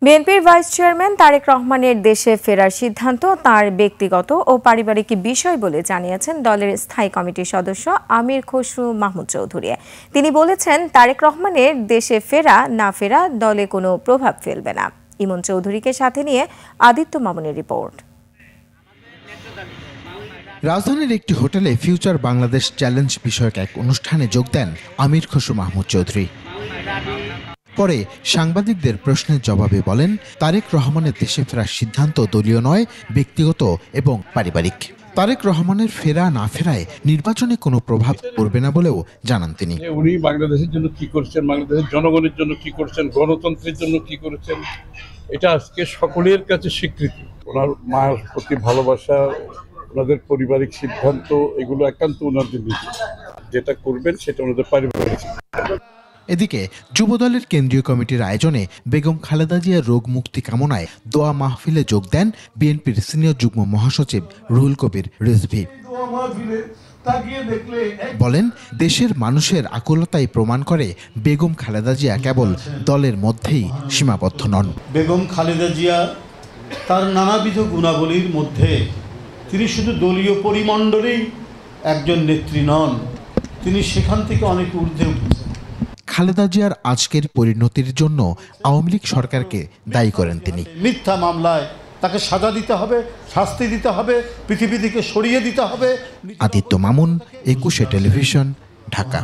বিএনপির vice chairman Tarique রহমানের দেশে ফেরার সিদ্ধান্ত তার ব্যক্তিগত ও পারিবারিক বিষয় বলে জানিয়েছেন দলের স্থায়ী কমিটির সদস্য আমির খসরু মাহমুদ চৌধুরী। তিনি বলেছেন, তারেক রহমানের দেশে ফেরা না ফেরা দলে কোনো প্রভাব ফেলবে না। ইমন চৌধুরীকে সাথে নিয়ে আদিত্য মামুনের রিপোর্ট। রাজধানীর একটি হোটেলে ফিউচার বাংলাদেশ চ্যালেঞ্জ বিষয়ক এক অনুষ্ঠানে যোগ দেন আমির খসরু মাহমুদ চৌধুরী। পরে সাংবাদিকদের প্রশ্নের জবাবে বলেন, তারেক রহমানের দেশে ফেরার সিদ্ধান্ত দলীয় নয়, ব্যক্তিগত এবং পারিবারিক। তারেক রহমানের ফেরা না ফেরায় নির্বাচনে কোনো প্রভাব পড়বে না বলেও জানান তিনি। উনি বাংলাদেশের জন্য কি করছেন, বাংলাদেশের জনগণের জন্য কি করছেন, গণতন্ত্রের জন্য কি করেছেন, এটা আজকে সকলের কাছে স্বীকৃতি। ওনার মায়ের প্রতি ভালোবাসা, ওনাদের পারিবারিক সিদ্ধান্ত, এগুলো একান্ত ওনাদের নিজে। যেটা করবেন সেটা ওনাদের পারিবারিক। এদিকে যুবদলের কেন্দ্রীয় কমিটির আয়োজনে বেগম খালেদা জিয়ার রোগ মুক্তি কামনায় দোয়া মাহফিলে যোগ দেন বিএনপির সিনিয়র যুগ্ম মহাসচিব রুহুল কবির রিজভী। বলেন, দেশের মানুষের আকুলতাই প্রমাণ করে বেগম খালেদা জিয়া কেবল দলের মধ্যেই সীমাবদ্ধ নন। বেগম খালেদা জিয়া তার নানাবিধ গুণাবলীর মধ্যে তিনি শুধু দলীয় পরিমণ্ডলেই একজন নেত্রী নন, তিনি সেখান থেকে অনেক ঊর্ধ্বে উঠেছেন। খালেদা জিয়ার আজকের পরিণতির জন্য আওয়ামী লীগ সরকারকে দায়ী করেন তিনি। মিথ্যা মামলায় তাকে সাজা দিতে হবে, শাস্তি দিতে হবে, পৃথিবী থেকে সরিয়ে দিতে হবে। আদিত্য মামুন, 21 টেলিভিশন, ঢাকা।